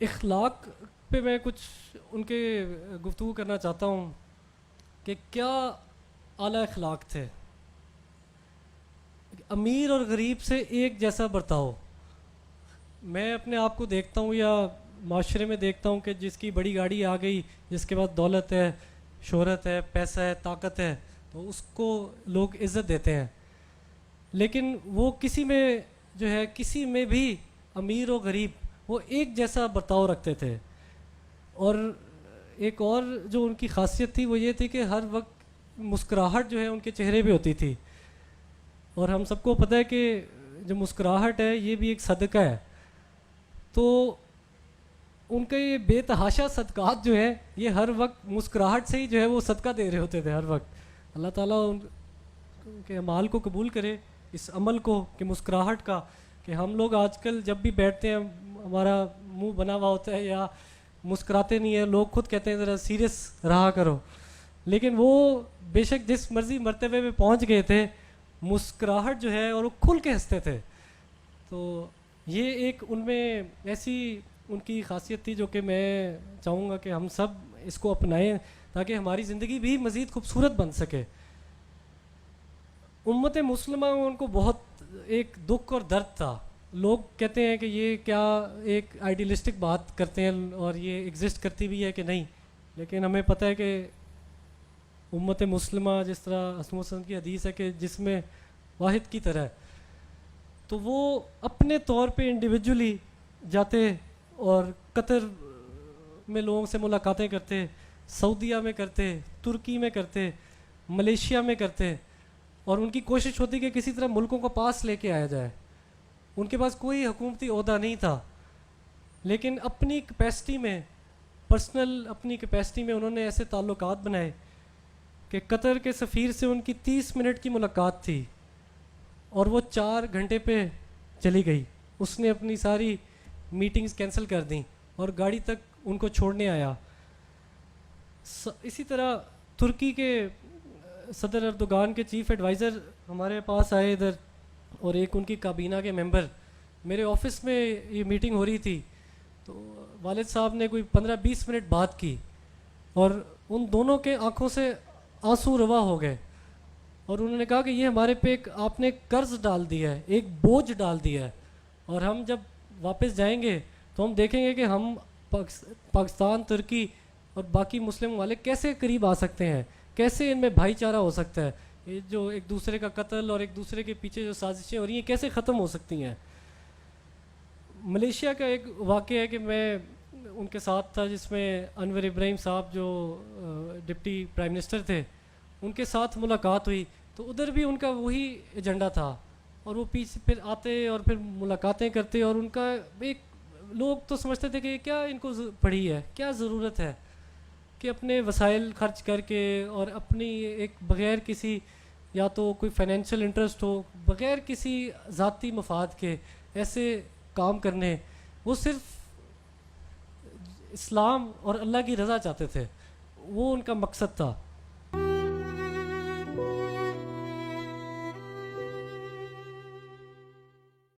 اخلاق پہ میں کچھ ان کے گفتگو کرنا چاہتا ہوں کہ کیا اعلیٰ اخلاق تھے. امیر اور غریب سے ایک جیسا برتاؤ. میں اپنے آپ کو دیکھتا ہوں یا معاشرے میں دیکھتا ہوں کہ جس کی بڑی گاڑی آ گئی، جس کے پاس دولت ہے، شہرت ہے، پیسہ ہے، طاقت ہے، تو اس کو لوگ عزت دیتے ہیں. لیکن وہ کسی میں جو ہے، کسی میں بھی امیر و غریب وہ ایک جیسا برتاؤ رکھتے تھے. اور ایک اور جو ان کی خاصیت تھی وہ یہ تھی کہ ہر وقت مسکراہٹ جو ہے ان کے چہرے پہ ہوتی تھی. اور ہم سب کو پتہ ہے کہ جو مسکراہٹ ہے یہ بھی ایک صدقہ ہے. تو ان کے یہ بے تحاشا صدقات جو ہیں یہ ہر وقت مسکراہٹ سے ہی جو ہے وہ صدقہ دے رہے ہوتے تھے ہر وقت. اللہ تعالیٰ ان کے اعمال کو قبول کرے، اس عمل کو کہ مسکراہٹ کا. کہ ہم لوگ آج کل جب بھی بیٹھتے ہیں ہمارا منہ بنا ہوا ہوتا ہے یا مسکراتے نہیں ہیں. لوگ خود کہتے ہیں ذرا سیریس رہا کرو، لیکن وہ بے شک جس مرضی مرتبے پہ پہنچ گئے تھے، مسکراہٹ جو ہے اور وہ کھل کے ہنستے تھے. تو یہ ایک ان میں ایسی ان کی خاصیت تھی جو کہ میں چاہوں گا کہ ہم سب اس کو اپنائیں تاکہ ہماری زندگی بھی مزید خوبصورت بن سکے. امت مسلمہ میں ان کو بہت ایک دکھ اور درد تھا. لوگ کہتے ہیں کہ یہ کیا ایک آئیڈیلسٹک بات کرتے ہیں اور یہ ایگزسٹ کرتی بھی ہے کہ نہیں، لیکن ہمیں پتہ ہے کہ امت مسلمہ جس طرح حسن وسلم کی حدیث ہے کہ جس میں واحد کی طرح ہے، تو وہ اپنے طور پہ انڈیویجولی جاتے اور قطر میں لوگوں سے ملاقاتیں کرتے، سعودیہ میں کرتے، ترکی میں کرتے، ملیشیا میں کرتے، اور ان کی کوشش ہوتی کہ کسی طرح ملکوں کو پاس لے کے آیا جائے. ان کے پاس کوئی حکومتی عہدہ نہیں تھا، لیکن اپنی کیپیسٹی میں، پرسنل اپنی کیپیسٹی میں انہوں نے ایسے تعلقات بنائے کہ قطر کے سفیر سے ان کی 30 منٹ کی ملاقات تھی اور وہ 4 گھنٹے پہ چلی گئی. اس نے اپنی ساری میٹنگز کینسل کر دیں اور گاڑی تک ان کو چھوڑنے آیا. اسی طرح ترکی کے صدر اردوغان کے چیف ایڈوائزر ہمارے پاس آئے ادھر، اور ایک ان کی کابینہ کے ممبر. میرے آفس میں یہ میٹنگ ہو رہی تھی تو والد صاحب نے کوئی 15-20 منٹ بات کی اور ان دونوں کے آنکھوں سے آنسو روا ہو گئے، اور انہوں نے کہا کہ یہ ہمارے پہ ایک آپ نے قرض ڈال دیا ہے، ایک بوجھ ڈال دیا ہے، اور ہم جب واپس جائیں گے تو ہم دیکھیں گے کہ ہم پاکستان، ترکی اور باقی مسلم ممالک کیسے قریب آ سکتے ہیں، کیسے ان میں بھائی چارہ ہو سکتا ہے، یہ جو ایک دوسرے کا قتل اور ایک دوسرے کے پیچھے جو سازشیں ہو رہی ہیں کیسے ختم ہو سکتی ہیں. ملیشیا کا ایک واقعہ ہے کہ میں ان کے ساتھ تھا جس میں انور ابراہیم صاحب جو ڈپٹی پرائم منسٹر تھے، ان کے ساتھ ملاقات ہوئی. تو ادھر بھی ان کا وہی ایجنڈا تھا، اور وہ پیچھے پھر آتے اور پھر ملاقاتیں کرتے، اور ان کا ایک لوگ تو سمجھتے تھے کہ کیا ان کو پڑی ہے، کیا ضرورت ہے کہ اپنے وسائل خرچ کر کے اور اپنی ایک بغیر کسی یا تو کوئی فائنینشیل انٹرسٹ ہو، بغیر کسی ذاتی مفاد کے ایسے کام کرنے. وہ صرف اسلام اور اللہ کی رضا چاہتے تھے، وہ ان کا مقصد تھا.